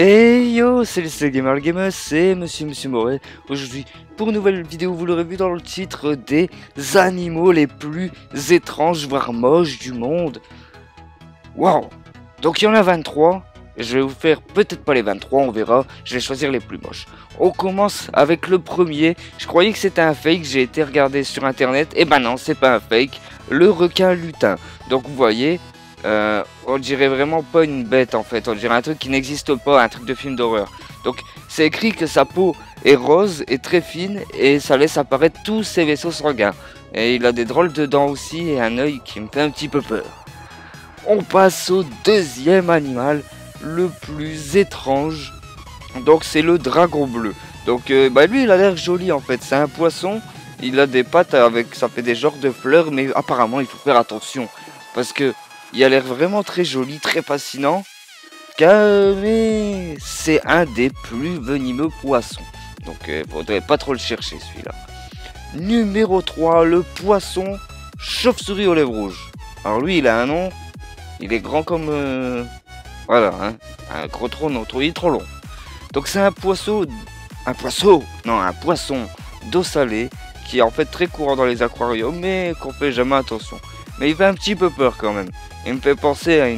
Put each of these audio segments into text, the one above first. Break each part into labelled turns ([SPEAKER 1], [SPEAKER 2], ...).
[SPEAKER 1] Hey yo, salut c'est Gamer Gamer, c'est Monsieur Moret. Aujourd'hui, pour une nouvelle vidéo, vous l'aurez vu dans le titre, des animaux les plus étranges, voire moches du monde. Waouh! Donc il y en a 23, je vais vous faire peut-être pas les 23, on verra, je vais choisir les plus moches. On commence avec le premier, je croyais que c'était un fake, j'ai été regarder sur internet, et ben non, c'est pas un fake, le requin lutin. Donc vous voyez... on dirait vraiment pas une bête en fait, on dirait un truc qui n'existe pas, un truc de film d'horreur. Donc c'est écrit que sa peau est rose et très fine et ça laisse apparaître tous ses vaisseaux sanguins. Et il a des drôles de dents aussi et un œil qui me fait un petit peu peur. On passe au deuxième animal, le plus étrange. Donc c'est le dragon bleu. Donc lui il a l'air joli en fait, c'est un poisson. Il a des pattes avec, ça fait des genres de fleurs, mais apparemment il faut faire attention. Parce que il a l'air vraiment très joli, très fascinant, mais c'est un des plus venimeux poissons. Donc faudrait pas trop le chercher celui-là. Numéro 3, le poisson chauve-souris aux lèvres rouges. Alors lui, il a un nom, il est grand comme... voilà, hein, un gros trop long, il est trop long. Donc c'est un poisson d'eau salée, qui est en fait très courant dans les aquariums, mais qu'on fait jamais attention. Mais il fait un petit peu peur quand même. Il me fait penser à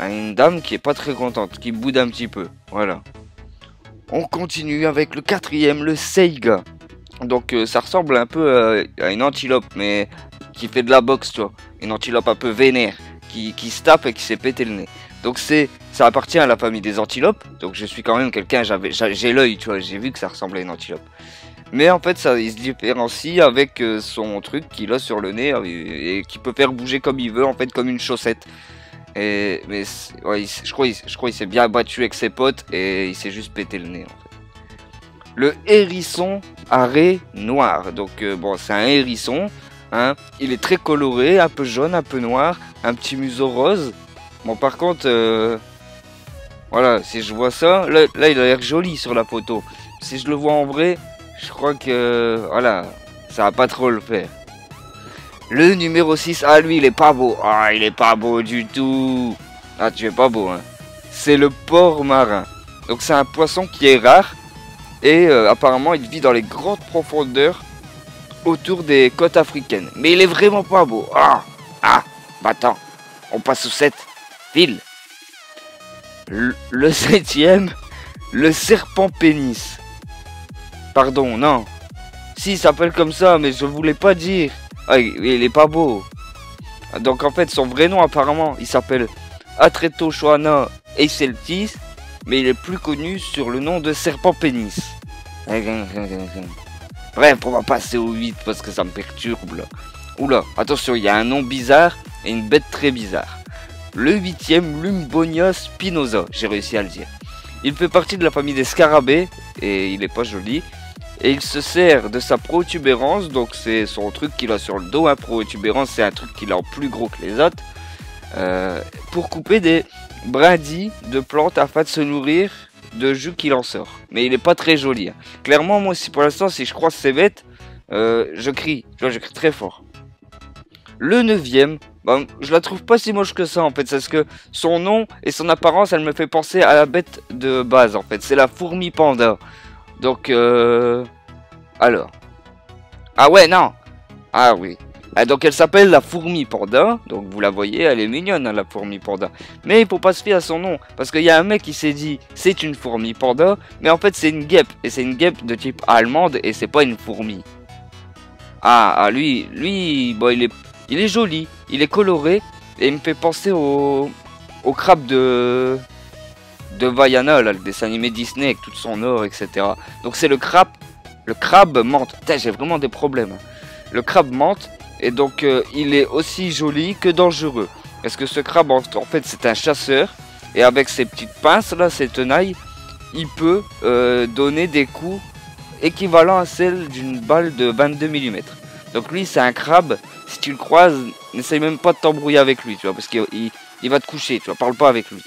[SPEAKER 1] une dame qui est pas très contente, qui boude un petit peu. Voilà. On continue avec le quatrième, le saiga. Donc ça ressemble un peu à une antilope, mais qui fait de la boxe, tu vois. Une antilope un peu vénère, qui se tape et qui s'est pété le nez. Donc ça appartient à la famille des antilopes. Donc je suis quand même quelqu'un, j'ai l'œil, tu vois, j'ai vu que ça ressemblait à une antilope. Mais en fait, il se différencie avec son truc qu'il a sur le nez et qui peut faire bouger comme il veut, en fait, comme une chaussette. Mais ouais, je crois qu'il s'est bien battu avec ses potes et il s'est juste pété le nez, en fait. Le hérisson à raies noires. Donc, bon, c'est un hérisson. Hein. Il est très coloré, un peu jaune, un peu noir, un petit museau rose. Bon, par contre, voilà, si je vois ça, là, il a l'air joli sur la photo. Si je le vois en vrai... je crois que, voilà, ça va pas trop le faire. Le numéro 6, ah lui il est pas beau. Ah il est pas beau du tout. Ah tu es pas beau hein. C'est le porc marin. Donc c'est un poisson qui est rare. Et apparemment il vit dans les grandes profondeurs autour des côtes africaines. Mais il est vraiment pas beau. Bah attends, on passe au 7. File. Le 7ème, le serpent pénis. Pardon, non. Si, il s'appelle comme ça, mais je voulais pas dire. Ah, il est pas beau. Donc en fait, son vrai nom apparemment, il s'appelle Atretoshoana eiseltis, mais il est plus connu sur le nom de serpent pénis. Bref, on va passer au 8 parce que ça me perturbe là. Oula, attention, il y a un nom bizarre et une bête très bizarre. Le 8ème, Lumbonia spinosa, j'ai réussi à le dire. Il fait partie de la famille des scarabées et il est pas joli. Et il se sert de sa protubérance, donc c'est son truc qu'il a sur le dos, hein. Protubérance c'est un truc qu'il a en plus gros que les autres, pour couper des brindilles de plantes afin de se nourrir de jus qu'il en sort. Mais il est pas très joli. Hein. Clairement, moi si pour l'instant, si je croise ces bêtes, je crie, tu vois, je crie très fort. Le 9ème, ben, je la trouve pas si moche que ça en fait, parce que son nom et son apparence, elle me fait penser à la bête de base en fait, c'est la fourmi panda. Donc, alors. Ah ouais, non. Ah oui. Ah, donc elle s'appelle la fourmi panda. Donc vous la voyez, elle est mignonne, hein, la fourmi panda. Mais il faut pas se fier à son nom. Parce qu'il y a un mec qui s'est dit, c'est une fourmi panda. Mais en fait, c'est une guêpe. Et c'est une guêpe de type allemande. Et c'est pas une fourmi. Lui, bon, il est joli. Il est coloré. Et il me fait penser au crabe de Vaiana, là, le dessin animé Disney avec tout son or, etc. Donc c'est le crabe menthe. Putain, j'ai vraiment des problèmes. Le crabe menthe, et donc il est aussi joli que dangereux. Parce que ce crabe, en fait, c'est un chasseur, et avec ses petites pinces, là, ses tenailles, il peut donner des coups équivalents à celles d'une balle de 22 mm. Donc lui, c'est un crabe, si tu le croises, n'essaye même pas de t'embrouiller avec lui, tu vois, parce qu'il va te coucher, tu vois, parle pas avec lui.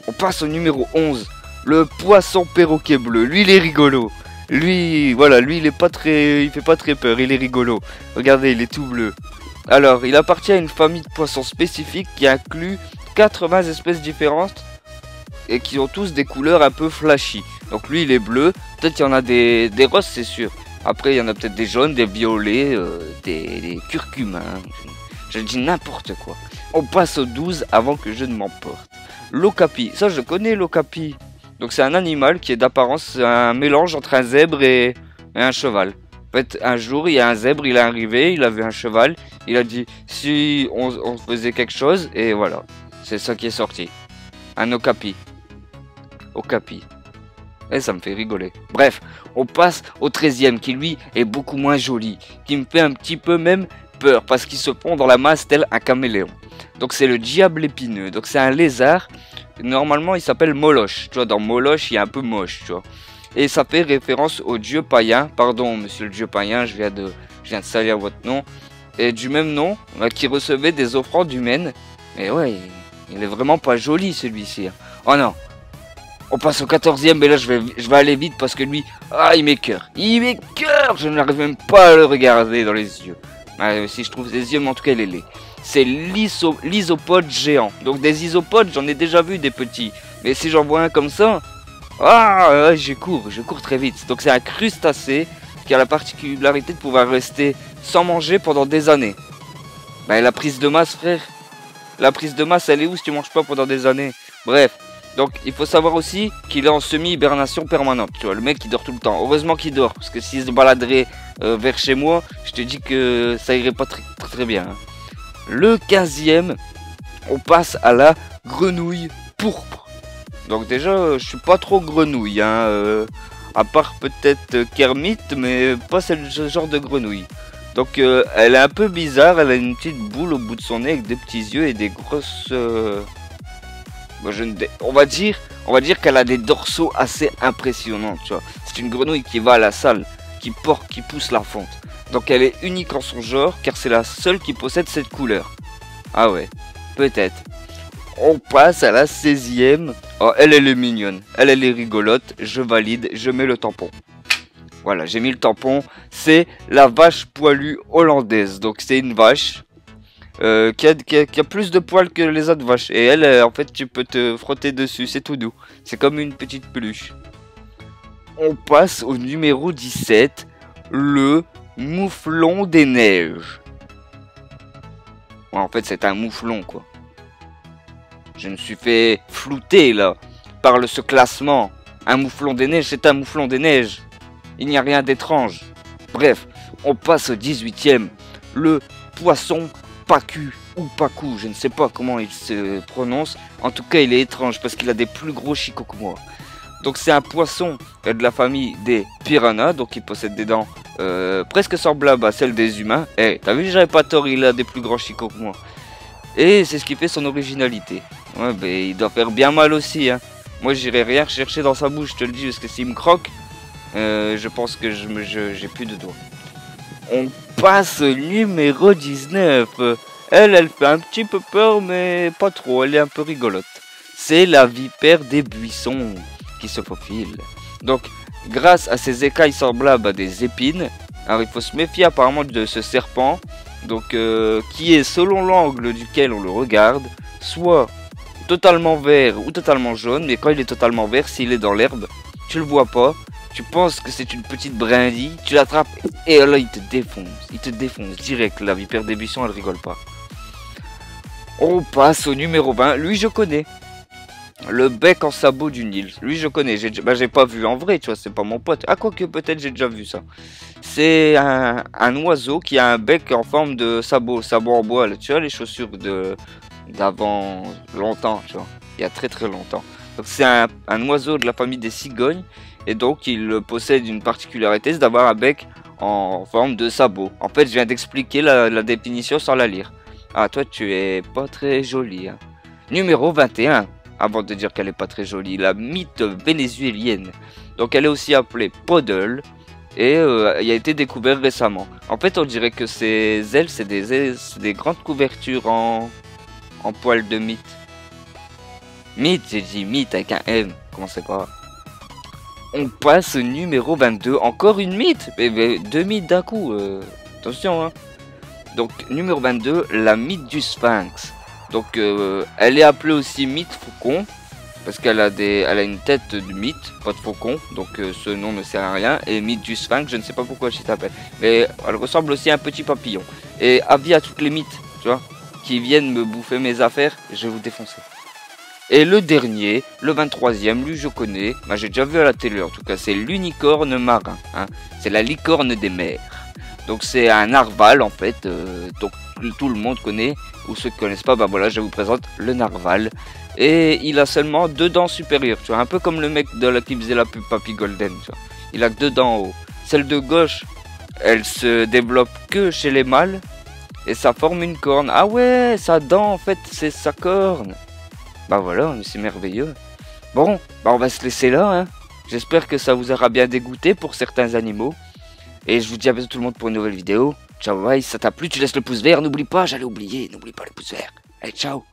[SPEAKER 1] On passe au numéro 11, le poisson perroquet bleu. Lui, il est rigolo. Lui, voilà, lui, il fait pas très peur, il est rigolo. Regardez, il est tout bleu. Alors, il appartient à une famille de poissons spécifiques qui inclut 80 espèces différentes et qui ont tous des couleurs un peu flashy. Donc lui il est bleu, peut-être il y en a des roses c'est sûr. Après il y en a peut-être des jaunes, des violets, des curcumin. Je dis n'importe quoi. On passe au 12 avant que je ne m'emporte. L'okapi, ça je connais l'okapi. Donc c'est un animal qui est d'apparence un mélange entre un zèbre et un cheval. En fait, un jour, il y a un zèbre, il est arrivé, il a vu un cheval, il a dit si on faisait quelque chose, et voilà. C'est ça qui est sorti. Un okapi. Okapi. Et ça me fait rigoler. Bref, on passe au 13e, qui lui est beaucoup moins joli, qui me fait un petit peu même peur, parce qu'il se pond dans la masse tel un caméléon. Donc c'est le diable épineux, donc c'est un lézard, normalement il s'appelle Moloch, tu vois, dans Moloch il est un peu moche, tu vois. Et ça fait référence au dieu païen, pardon monsieur le dieu païen, je viens de salir votre nom, et du même nom, qui recevait des offrandes humaines. Mais ouais, il est vraiment pas joli celui-ci. Oh non, on passe au 14e, mais là je vais aller vite parce que lui, ah il m'écoeure, je n'arrive même pas à le regarder dans les yeux. Si je trouve des yeux, mais en tout cas il est laid. C'est l'isopode géant. Donc des isopodes, j'en ai déjà vu des petits. Mais si j'en vois un comme ça, ah, je cours très vite. Donc c'est un crustacé qui a la particularité de pouvoir rester sans manger pendant des années. Bah la prise de masse, frère. La prise de masse, elle est où si tu manges pas pendant des années? Bref. Donc il faut savoir aussi qu'il est en semi-hibernation permanente. Tu vois, le mec il dort tout le temps. Heureusement qu'il dort. Parce que s'il se baladerait vers chez moi, je te dis que ça irait pas très bien. Hein. Le 15e, on passe à la grenouille pourpre. Donc déjà, je suis pas trop grenouille, hein, à part peut-être Kermit, mais pas ce genre de grenouille. Donc elle est un peu bizarre, elle a une petite boule au bout de son nez avec des petits yeux et des grosses... on va dire qu'elle a des dorsaux assez impressionnants, tu vois. C'est une grenouille qui va à la salle, qui pousse la fonte. Donc elle est unique en son genre, car c'est la seule qui possède cette couleur. Ah ouais, peut-être. On passe à la 16e. Oh, elle est mignonne, elle est rigolote, je valide, je mets le tampon. Voilà, j'ai mis le tampon. C'est la vache poilue hollandaise. Donc c'est une vache qui a plus de poils que les autres vaches. Et elle, en fait, tu peux te frotter dessus, c'est tout doux. C'est comme une petite peluche. On passe au numéro 17, le mouflon des neiges. Ouais, en fait, c'est un mouflon, quoi. Je me suis fait flouter, là, par ce classement. Un mouflon des neiges, c'est un mouflon des neiges. Il n'y a rien d'étrange. Bref, on passe au 18e. Le poisson pacu ou pacou, je ne sais pas comment il se prononce. En tout cas, il est étrange parce qu'il a des plus gros chicots que moi. Donc c'est un poisson de la famille des piranhas, donc il possède des dents presque semblables à celles des humains. Eh, t'as vu, j'avais pas tort, il a des plus grands chicots que moi. Et c'est ce qui fait son originalité. Ouais, ben il doit faire bien mal aussi, hein. Moi j'irai rien chercher dans sa bouche, je te le dis, parce que s'il me croque, je pense que j'ai plus de doigts. On passe au numéro 19. Elle fait un petit peu peur, mais pas trop, elle est un peu rigolote. C'est la vipère des buissons qui se faufile. Donc, grâce à ses écailles semblables à des épines, alors il faut se méfier apparemment de ce serpent, donc qui est selon l'angle duquel on le regarde, soit totalement vert ou totalement jaune, mais quand il est totalement vert, s'il est dans l'herbe, tu le vois pas, tu penses que c'est une petite brindille, tu l'attrapes et là il te défonce direct. La vipère des buissons, elle rigole pas. On passe au numéro 20, lui je connais. Le bec en sabot du Nil. Lui je connais, j'ai pas vu en vrai, tu vois, c'est pas mon pote. Ah quoique peut-être j'ai déjà vu ça. C'est un oiseau qui a un bec en forme de sabot en bois. Là, tu vois les chaussures d'avant longtemps, tu vois, il y a très longtemps. Donc c'est un oiseau de la famille des cigognes. Et donc il possède une particularité, c'est d'avoir un bec en forme de sabot. En fait je viens d'expliquer la définition sans la lire. Ah toi tu es pas très jolie, hein. Numéro 21. Avant de dire qu'elle est pas très jolie, la mythe vénézuélienne. Donc elle est aussi appelée Poodle et elle a été découverte récemment. En fait on dirait que ses ailes c'est des grandes couvertures en poils de mythe. Mythe, j'ai dit mythe avec un M, comment c'est pas. On passe au numéro 22, encore une mythe, mais deux mythes d'un coup, attention hein. Donc numéro 22, la mythe du sphinx. Donc elle est appelée aussi mythe faucon. Parce qu'elle elle a une tête de mythe, pas de faucon, donc ce nom ne sert à rien. Et mythe du sphinx, je ne sais pas pourquoi je t'appelle. Mais elle ressemble aussi à un petit papillon. Et avis à toutes les mythes, tu vois, qui viennent me bouffer mes affaires, je vais vous défoncer. Et le dernier, le 23e, lui je connais, bah, j'ai déjà vu à la télé en tout cas, c'est l'unicorne marin. Hein. C'est la licorne des mers. Donc c'est un narval en fait, donc tout le monde connaît, ou ceux qui ne connaissent pas, bah voilà, je vous présente le narval. Et il a seulement 2 dents supérieures, tu vois, un peu comme le mec qui faisait la pub Papy Golden, tu vois. Il a que 2 dents en haut. Celle de gauche, elle se développe que chez les mâles, et ça forme une corne. Ah ouais, sa dent en fait, c'est sa corne. Bah voilà, c'est merveilleux. Bon, bah on va se laisser là, hein. J'espère que ça vous aura bien dégoûté pour certains animaux. Et je vous dis à bientôt tout le monde pour une nouvelle vidéo. Ciao, bye, si ça t'a plu, tu laisses le pouce vert, n'oublie pas, j'allais oublier, n'oublie pas le pouce vert. Allez, ciao.